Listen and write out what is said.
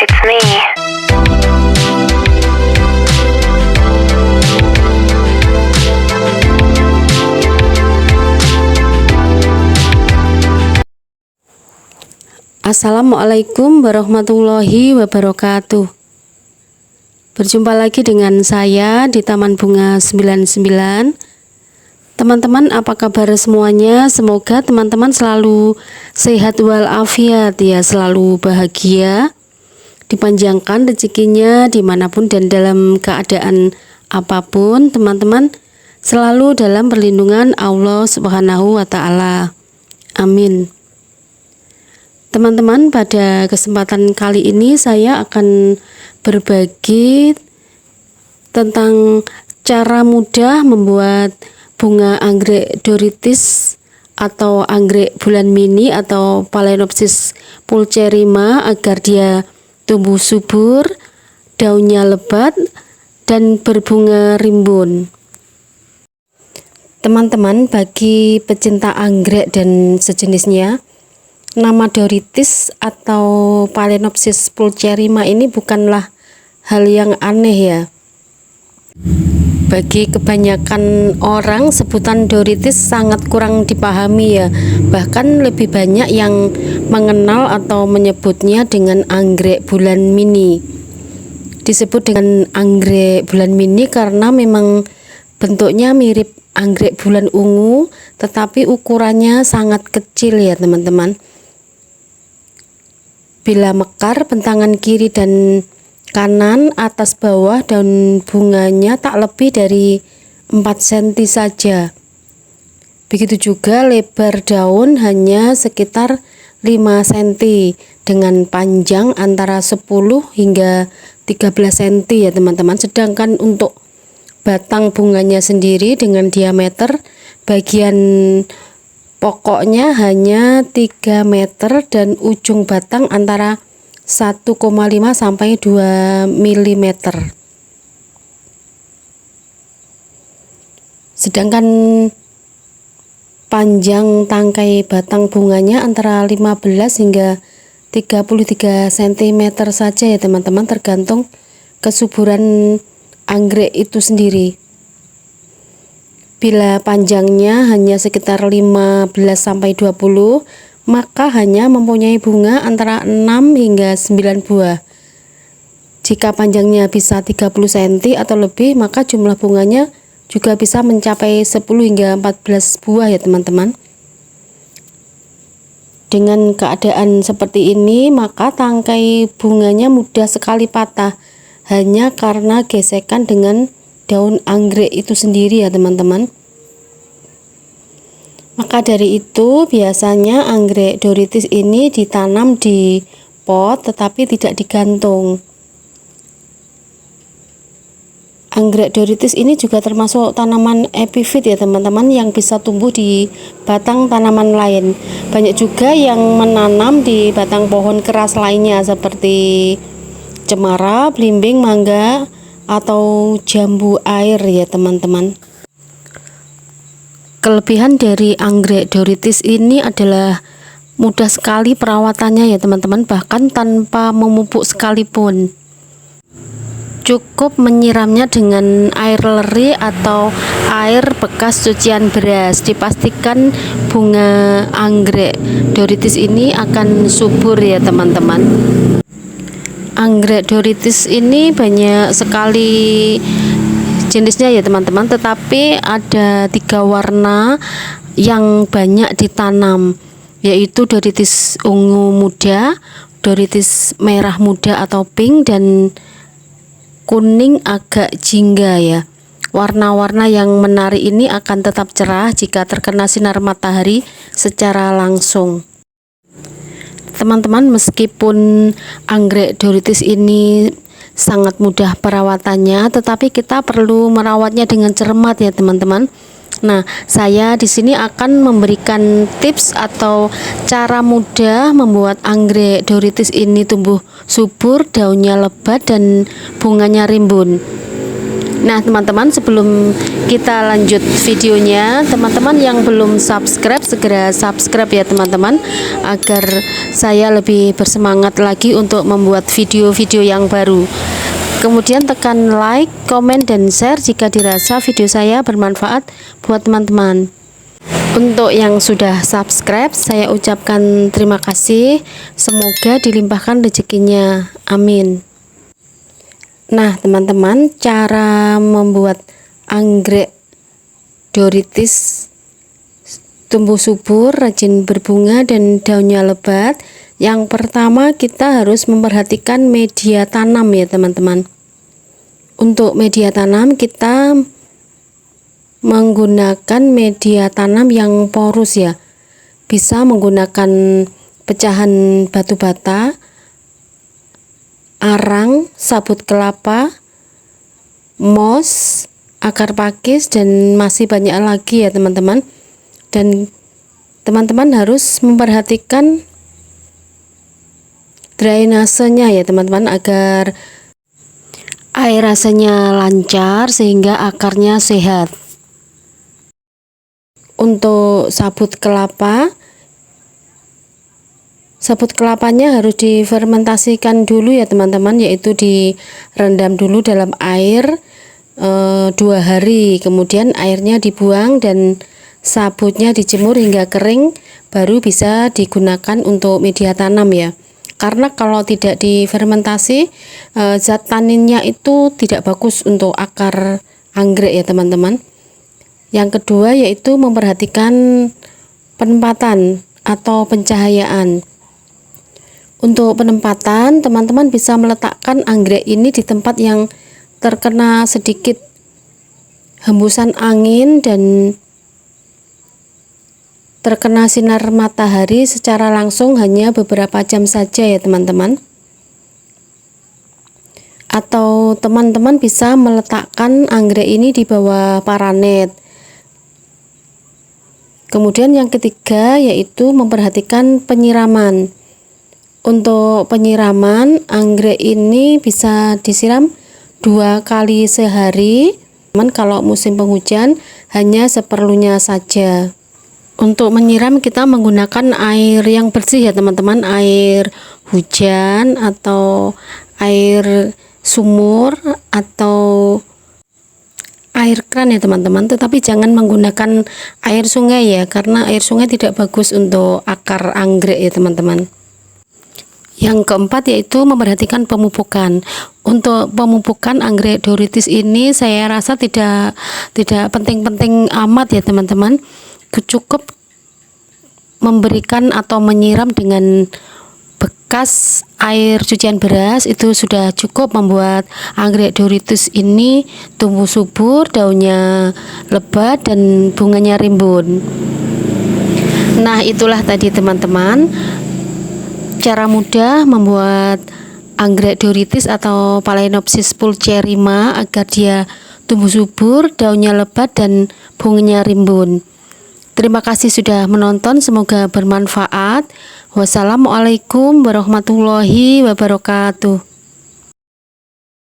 it's me. Assalamualaikum warahmatullahi wabarakatuh. Berjumpa lagi dengan saya di Taman Bunga 99. Teman-teman, apa kabar semuanya? Semoga teman-teman selalu sehat walafiat ya, selalu bahagia, dipanjangkan rezekinya dimanapun dan dalam keadaan apapun. Teman-teman selalu dalam perlindungan Allah Subhanahu wa Ta'ala. Amin. Teman-teman, pada kesempatan kali ini saya akan berbagi tentang cara mudah membuat bunga anggrek doritis atau anggrek bulan mini atau Phalaenopsis pulcherrima agar dia tumbuh subur, daunnya lebat dan berbunga rimbun. Teman-teman, bagi pecinta anggrek dan sejenisnya, nama doritis atau Phalaenopsis pulcherrima ini bukanlah hal yang aneh ya. Bagi kebanyakan orang, sebutan doritis sangat kurang dipahami ya. Bahkan lebih banyak yang mengenal atau menyebutnya dengan anggrek bulan mini. Disebut dengan anggrek bulan mini karena memang bentuknya mirip anggrek bulan ungu, tetapi ukurannya sangat kecil ya teman-teman. Bila mekar, bentangan kiri dan kanan, atas bawah daun bunganya tak lebih dari 4 cm saja. Begitu juga lebar daun hanya sekitar 5 cm dengan panjang antara 10 hingga 13 cm ya teman-teman. Sedangkan untuk batang bunganya sendiri dengan diameter bagian pokoknya hanya 3 meter dan ujung batang antara 1,5 sampai 2 mm. Sedangkan panjang tangkai batang bunganya antara 15 hingga 33 cm saja ya teman-teman, tergantung kesuburan anggrek itu sendiri. Bila panjangnya hanya sekitar 15 sampai 20, maka hanya mempunyai bunga antara 6 hingga 9 buah. Jika panjangnya bisa 30 cm atau lebih, maka jumlah bunganya juga bisa mencapai 10 hingga 14 buah ya teman-teman. Dengan keadaan seperti ini, maka tangkai bunganya mudah sekali patah hanya karena gesekan dengan daun anggrek itu sendiri ya teman-teman. Maka dari itu biasanya anggrek doritis ini ditanam di pot tetapi tidak digantung. Anggrek doritis ini juga termasuk tanaman epifit ya teman-teman, yang bisa tumbuh di batang tanaman lain. Banyak juga yang menanam di batang pohon keras lainnya seperti cemara, belimbing, mangga, atau jambu air ya teman-teman. Kelebihan dari anggrek doritis ini adalah mudah sekali perawatannya ya teman-teman, bahkan tanpa memupuk sekalipun. Cukup menyiramnya dengan air leri atau air bekas cucian beras. Dipastikan bunga anggrek doritis ini akan subur ya teman-teman. Anggrek doritis ini banyak sekali jenisnya ya teman-teman, tetapi ada 3 warna yang banyak ditanam, yaitu doritis ungu muda, doritis merah muda atau pink, dan kuning agak jingga ya. Warna-warna yang menarik ini akan tetap cerah jika terkena sinar matahari secara langsung. Teman-teman, meskipun anggrek doritis ini sangat mudah perawatannya, tetapi kita perlu merawatnya dengan cermat ya teman-teman. Nah, saya di sini akan memberikan tips atau cara mudah membuat anggrek doritis ini tumbuh subur, daunnya lebat dan bunganya rimbun. Nah teman-teman, sebelum kita lanjut videonya, teman-teman yang belum subscribe segera subscribe ya teman-teman, agar saya lebih bersemangat lagi untuk membuat video-video yang baru. Kemudian tekan like, komen, dan share jika dirasa video saya bermanfaat buat teman-teman. Untuk yang sudah subscribe, saya ucapkan terima kasih. Semoga dilimpahkan rezekinya, amin. Nah teman-teman, cara membuat anggrek Doritis tumbuh subur, rajin berbunga, dan daunnya lebat. Yang pertama, kita harus memperhatikan media tanam ya teman-teman. Untuk media tanam, kita menggunakan media tanam yang porus ya. Bisa menggunakan pecahan batu bata, arang, sabut kelapa, moss, akar pakis, dan masih banyak lagi ya teman-teman. Dan teman-teman harus memperhatikan drainasenya ya teman-teman, agar aerasinya lancar sehingga akarnya sehat. Untuk sabut kelapanya harus difermentasikan dulu ya teman-teman, yaitu direndam dulu dalam air 2 hari, kemudian airnya dibuang dan sabutnya dijemur hingga kering, baru bisa digunakan untuk media tanam ya. Karena kalau tidak difermentasi, zat taninnya itu tidak bagus untuk akar anggrek ya teman-teman. Yang kedua yaitu memperhatikan penempatan atau pencahayaan. Untuk penempatan, teman-teman bisa meletakkan anggrek ini di tempat yang terkena sedikit hembusan angin dan terkena sinar matahari secara langsung hanya beberapa jam saja ya teman-teman. Atau teman-teman bisa meletakkan anggrek ini di bawah paranet. Kemudian yang ketiga yaitu memperhatikan penyiraman. Untuk penyiraman, anggrek ini bisa disiram 2 kali sehari. Kalau musim penghujan hanya seperlunya saja. Untuk menyiram kita menggunakan air yang bersih ya teman-teman, air hujan atau air sumur atau air keran ya teman-teman, tetapi jangan menggunakan air sungai ya, karena air sungai tidak bagus untuk akar anggrek ya teman-teman. Yang keempat yaitu memperhatikan pemupukan. Untuk pemupukan anggrek Doritis ini saya rasa tidak penting-penting amat ya teman-teman. Cukup memberikan atau menyiram dengan bekas air cucian beras, itu sudah cukup membuat anggrek Doritis ini tumbuh subur, daunnya lebat, dan bunganya rimbun. Nah itulah tadi teman-teman, cara mudah membuat anggrek Doritis atau Phalaenopsis pulcherrima agar dia tumbuh subur, daunnya lebat, dan bunganya rimbun. Terima kasih sudah menonton, semoga bermanfaat. Wassalamualaikum warahmatullahi wabarakatuh.